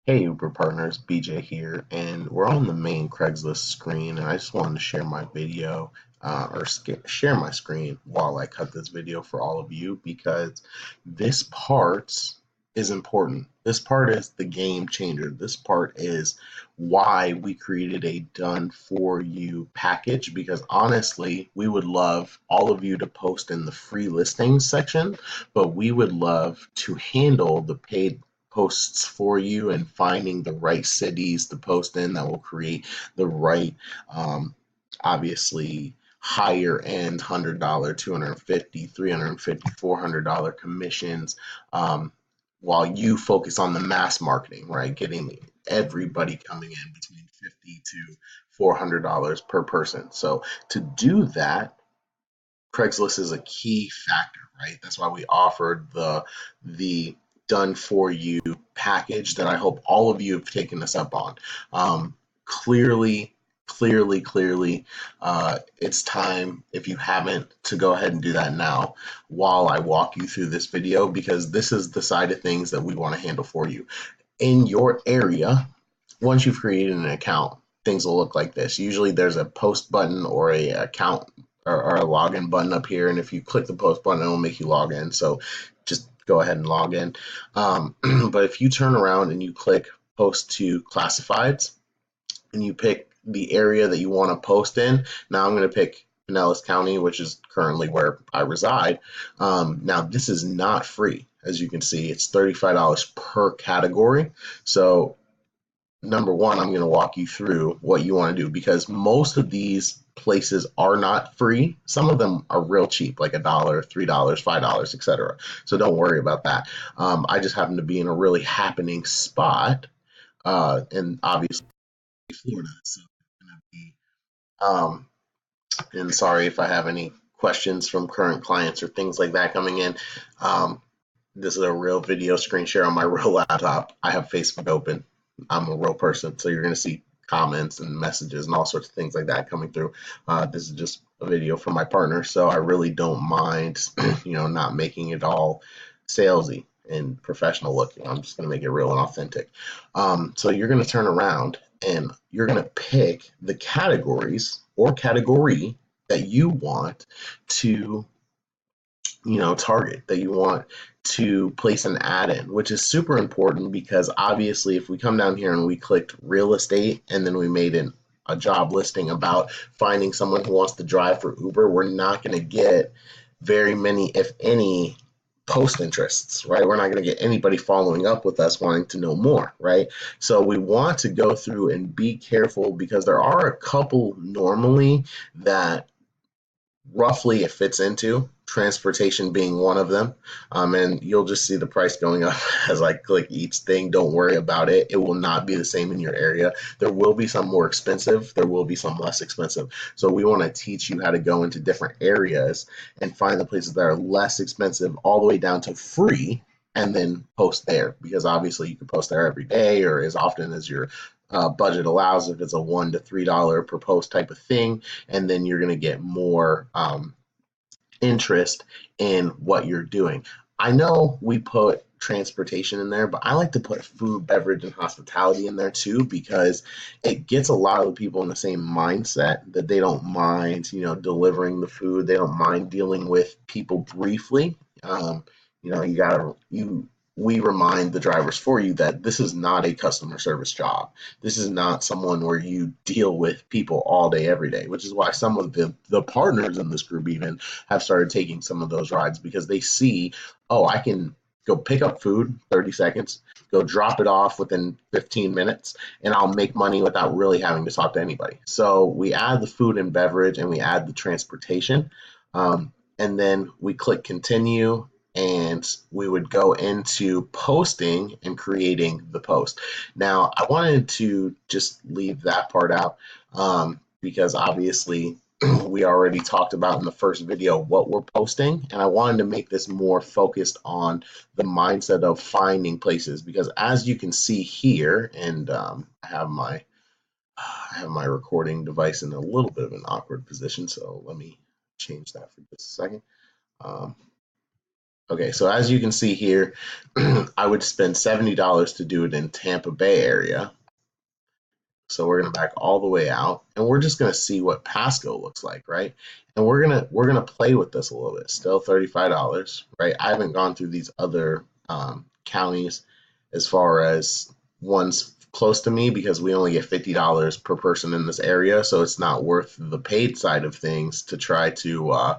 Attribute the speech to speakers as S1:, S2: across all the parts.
S1: Hey Uber partners, BJ here, and we're on the main Craigslist screen, and I just wanted to share my video share my screen while I cut this video for all of you because this part is important. This part is the game changer. This part is why we created a done for you package because honestly, we would love all of you to post in the free listings section, but we would love to handle the paid posts for you and finding the right cities to post in that will create the right, um, obviously higher end $100, 250, 350, $400 commissions, while you focus on the mass marketing, right? Getting everybody coming in between 50 to $400 per person. So to do that, Craigslist is a key factor, right? That's why we offered the done for you package that I hope all of you have taken us up on. Clearly, clearly, it's time, if you haven't, to go ahead and do that now while I walk you through this video because this is the side of things that we want to handle for you. In your area, once you've created an account, things will look like this. Usually there's a post button or a account or a login button up here. And if you click the post button, it'll make you log in. So just go ahead and log in. But if you turn around and you click post to classifieds and you pick the area that you want to post in, now I'm going to pick Pinellas County, which is currently where I reside. Now this is not free. As you can see, it's $35 per category. So number one, I'm going to walk you through what you want to do because most of these places are not free. Some of them are real cheap, like $1, $3, $5, etc. So don't worry about that. I just happen to be in a really happening spot, and obviously Florida. So it's going to be, and sorry if I have any questions from current clients or things like that coming in. Um, this is a real video screen share on my real laptop. I have Facebook open. I'm a real person, so you're going to see comments and messages and all sorts of things like that coming through. This is just a video from my partner, so I really don't mind, not making it all salesy and professional looking. I'm just going to make it real and authentic. So you're going to turn around and you're going to pick the categories or category that you want to target, that you want to place an ad in, which is super important because obviously if we come down here and we clicked real estate and then we made a job listing about finding someone who wants to drive for Uber, we're not going to get very many, if any, post interests, right? We're not going to get anybody following up with us wanting to know more, right? So we want to go through and be careful because there are a couple normally that roughly it fits into, transportation being one of them. And you'll just see the price going up as I click each thing. Don't worry about it. It will not be the same in your area. There will be some more expensive. There will be some less expensive. So we want to teach you how to go into different areas and find the places that are less expensive all the way down to free and then post there because obviously you can post there every day or as often as your budget allows if it's a $1 to $3 per post type of thing, and then you're going to get more interest in what you're doing. I know we put transportation in there, but I like to put food, beverage, and hospitality in there too because it gets a lot of the people in the same mindset that they don't mind, delivering the food. They don't mind dealing with people briefly. You gotta you we remind the drivers for you that this is not a customer service job. This is not someone where you deal with people all day, every day, which is why some of the partners in this group even have started taking some of those rides because they see, oh, I can go pick up food 30 seconds, go drop it off within 15 minutes, and I'll make money without really having to talk to anybody. So we add the food and beverage and we add the transportation. And then we click continue and we would go into posting and creating the post. Now, I wanted to just leave that part out because obviously we already talked about in the first video what we're posting, and I wanted to make this more focused on the mindset of finding places because as you can see here, and I have my recording device in a little bit of an awkward position, so let me change that for just a second. Um, Okay, so as you can see here, I would spend $70 to do it in Tampa Bay area. So we're gonna back all the way out, and we're just gonna see what Pasco looks like, right? And we're gonna play with this a little bit. Still $35, right? I haven't gone through these other counties as far as ones close to me because we only get $50 per person in this area, so it's not worth the paid side of things to try to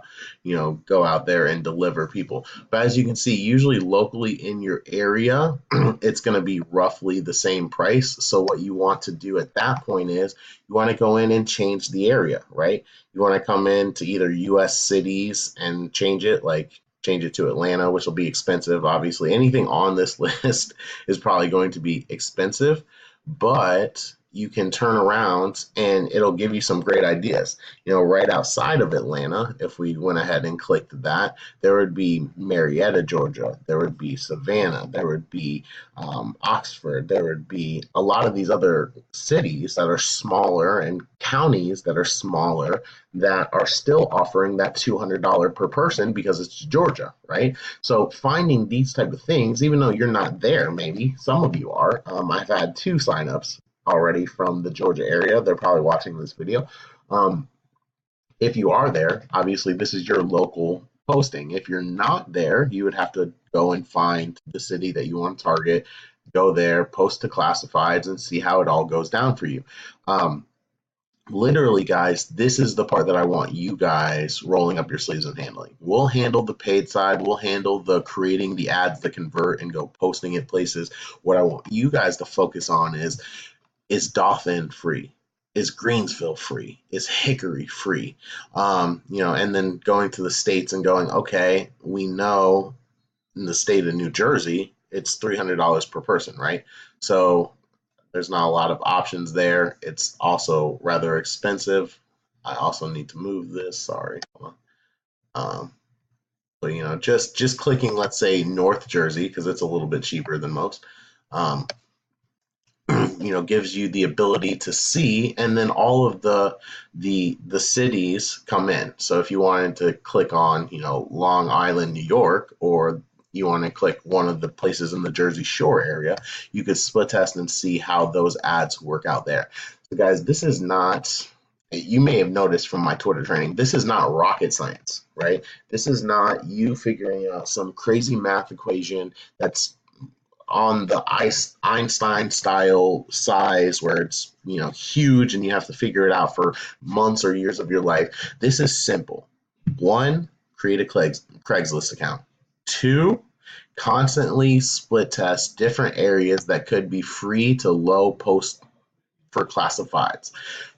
S1: go out there and deliver people. But as you can see, usually locally in your area, it's going to be roughly the same price. So what you want to do at that point is you want to go in and change the area, right? You want to come in to either US cities and change it, like change it to Atlanta, which will be expensive. Obviously, anything on this list is probably going to be expensive, but you can turn around and it'll give you some great ideas. Right outside of Atlanta, if we went ahead and clicked that, there would be Marietta, Georgia. There would be Savannah. There would be Oxford. There would be a lot of these other cities that are smaller and counties that are smaller that are still offering that $200 per person because it's Georgia, right? So finding these type of things, even though you're not there, maybe some of you are. I've had 2 signups already from the Georgia area. They're probably watching this video. If you are there, obviously this is your local posting. If you're not there, you would have to go and find the city that you want to target, go there, post to classifieds, and see how it all goes down for you. Literally, guys, this is the part that I want you guys rolling up your sleeves and handling. We'll handle the paid side. We'll handle the creating the ads that convert and go posting it places. What I want you guys to focus on is Dauphin free? Is Greensville free? Is Hickory free? And then going to the states and going, okay, we know in the state of New Jersey, it's $300 per person, right? So there's not a lot of options there. It's also rather expensive. I also need to move this. Sorry. But just clicking, let's say North Jersey, because it's a little bit cheaper than most. Gives you the ability to see, and then all of the cities come in. So if you wanted to click on Long Island, New York, or you want to click one of the places in the Jersey Shore area, you could split test and see how those ads work out there. So guys, this is not, you may have noticed from my Twitter training, this is not rocket science, right? This is not you figuring out some crazy math equation that's on the Einstein style size where it's huge and you have to figure it out for months or years of your life. This is simple. 1, create a Craigslist account. 2, constantly split test different areas that could be free to low post for classifieds.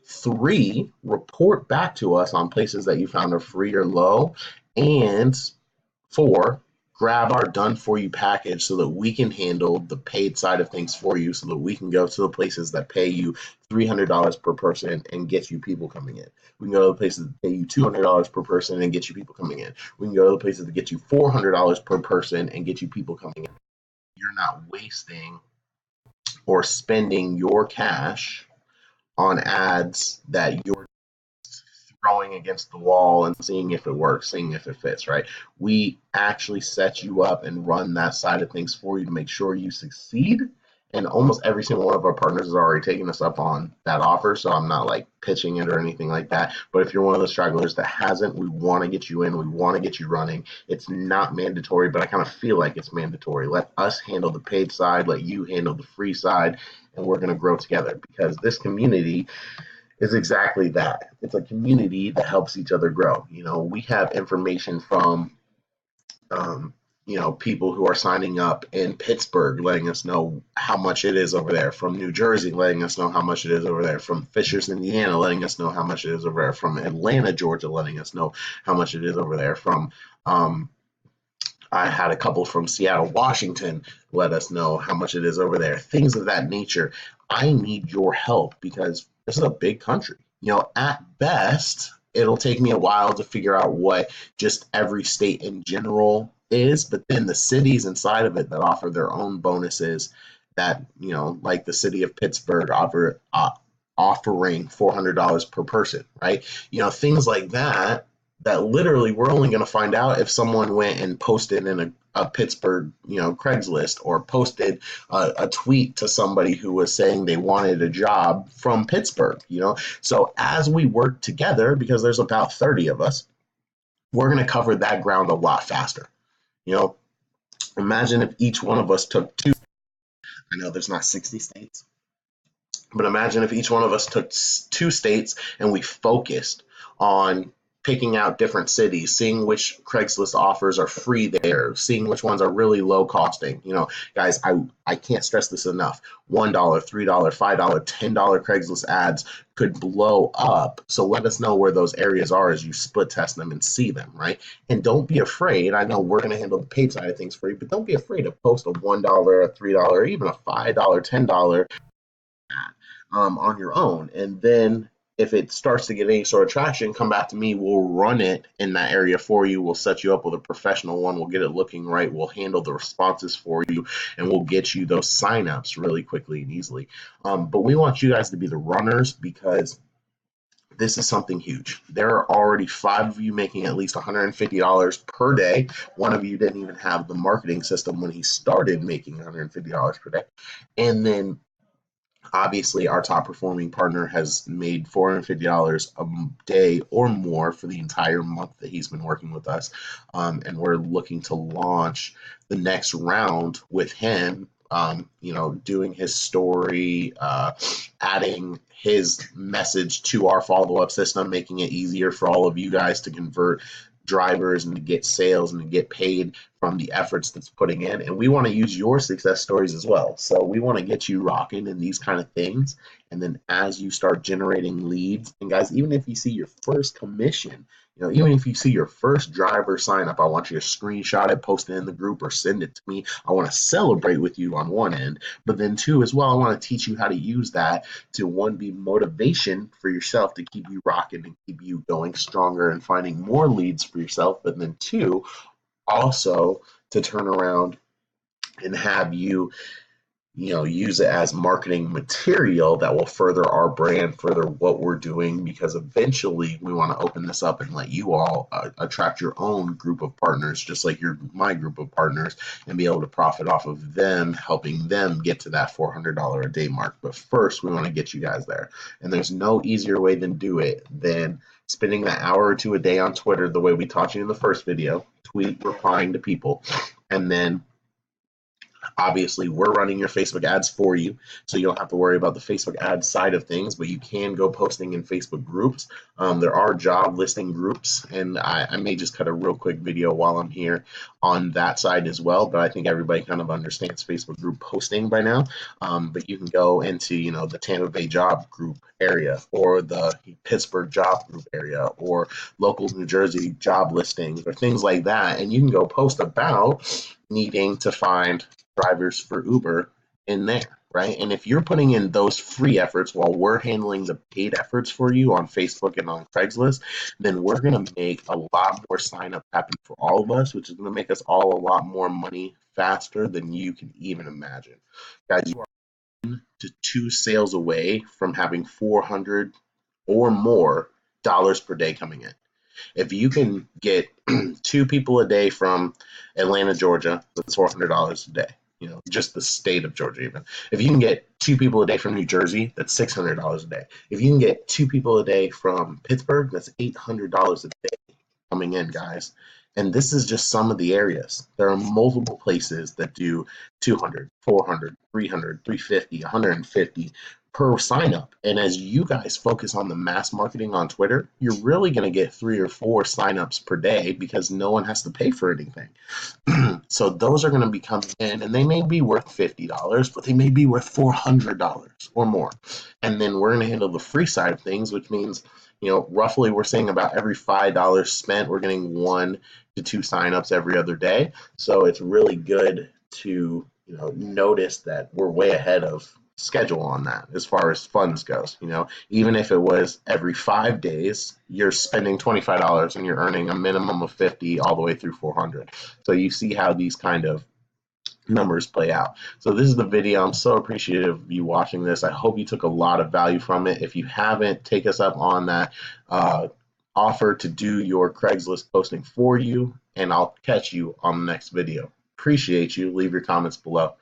S1: 3, report back to us on places that you found are free or low. And 4, grab our done for you package so that we can handle the paid side of things for you, so that we can go to the places that pay you $300 per person and get you people coming in. We can go to the places that pay you $200 per person and get you people coming in. We can go to the places that get you $400 per person and get you people coming in. You're not wasting or spending your cash on ads that you're throwing against the wall and seeing if it works, seeing if it fits, right? We actually set you up and run that side of things for you to make sure you succeed. And almost every single one of our partners has already taken us up on that offer. So I'm not like pitching it or anything like that. But if you're one of the stragglers that hasn't, we want to get you in. We want to get you running. It's not mandatory, but I kind of feel like it's mandatory. Let us handle the paid side. Let you handle the free side. And we're going to grow together, because this community is exactly that. It's a community that helps each other grow. We have information from, people who are signing up in Pittsburgh, letting us know how much it is over there, from New Jersey, letting us know how much it is over there, from Fishers, Indiana, letting us know how much it is over there, from Atlanta, Georgia, letting us know how much it is over there, from, I had a couple from Seattle, Washington, let us know how much it is over there, things of that nature. I need your help because this is a big country. At best, it'll take me a while to figure out what just every state in general is, but then the cities inside of it that offer their own bonuses that, like the city of Pittsburgh offering $400 per person, right? Things like that that literally we're only going to find out if someone went and posted in a Pittsburgh, Craigslist, or posted a tweet to somebody who was saying they wanted a job from Pittsburgh. So as we work together, because there's about 30 of us, we're going to cover that ground a lot faster. You know, imagine if each one of us took two. I know there's not 60 states, but imagine if each one of us took two states and we focused on picking out different cities, seeing which Craigslist offers are free there, seeing which ones are really low costing. Guys, I can't stress this enough. $1, $3, $5, $10 Craigslist ads could blow up. So let us know where those areas are as you split test them and see them, right? And don't be afraid. I know we're going to handle the paid side of things for you, but don't be afraid to post a $1, a $3, even a $5, $10 on your own. And then if it starts to get any sort of traction, come back to me. We'll run it in that area for you. We'll set you up with a professional one. We'll get it looking right. We'll handle the responses for you, and we'll get you those signups really quickly and easily. But we want you guys to be the runners, because this is something huge. There are already 5 of you making at least $150 per day. One of you didn't even have the marketing system when he started making $150 per day. And then obviously, our top performing partner has made $450 a day or more for the entire month that he's been working with us. And we're looking to launch the next round with him, doing his story, adding his message to our follow-up system, making it easier for all of you guys to convert drivers and to get sales and to get paid from the efforts that's putting in. And we want to use your success stories as well. So we want to get you rocking in these kind of things. And then as you start generating leads, and guys, even if you see your first commission, even if you see your first driver sign up, I want you to screenshot it, post it in the group, or send it to me. I want to celebrate with you on one end, but then two as well, I want to teach you how to use that to, one, be motivation for yourself to keep you rocking and keep you going stronger and finding more leads for yourself. But then two, also to turn around and have you use it as marketing material that will further our brand, further what we're doing, because eventually we want to open this up and let you all attract your own group of partners, just like you're my group of partners, and be able to profit off of them, helping them get to that $400 a day mark. But first, we want to get you guys there. And there's no easier way than do it than spending that hour or two a day on Twitter, the way we taught you in the first video, tweet, replying to people, and then obviously, we're running your Facebook ads for you, so you don't have to worry about the Facebook ads side of things, but you can go posting in Facebook groups. There are job listing groups, and I may just cut a real quick video while I'm here on that side as well, but I think everybody kind of understands Facebook group posting by now. But you can go into, the Tampa Bay job group area, or the Pittsburgh job group area, or local New Jersey job listings, or things like that, and you can go post about needing to find drivers for Uber in there, right? And if you're putting in those free efforts while we're handling the paid efforts for you on Facebook and on Craigslist, then we're going to make a lot more signups happen for all of us, which is going to make us all a lot more money faster than you can even imagine. Guys, you are 1 to 2 sales away from having $400 or more dollars per day coming in. If you can get 2 people a day from Atlanta, Georgia, that's $400 a day. Just the state of Georgia even. If you can get 2 people a day from New Jersey, that's $600 a day. If you can get 2 people a day from Pittsburgh, that's $800 a day coming in, guys. And this is just some of the areas. There are multiple places that do 200, 400, 300, 350, 150 per sign up. And as you guys focus on the mass marketing on Twitter, you're really going to get 3 or 4 signups per day, because no one has to pay for anything. So those are going to be coming in, and they may be worth $50, but they may be worth $400 or more. And then we're going to handle the free side of things, which means, roughly we're saying about every $5 spent, we're getting 1 to 2 signups every other day. So it's really good to, notice that we're way ahead of schedule on that as far as funds goes. Even if it was every 5 days, you're spending $25 and you're earning a minimum of 50 all the way through 400. So you see how these kind of numbers play out. So this is the video. I'm so appreciative of you watching this. I hope you took a lot of value from it. If you haven't, take us up on that offer to do your Craigslist posting for you, and I'll catch you on the next video. Appreciate you. Leave your comments below.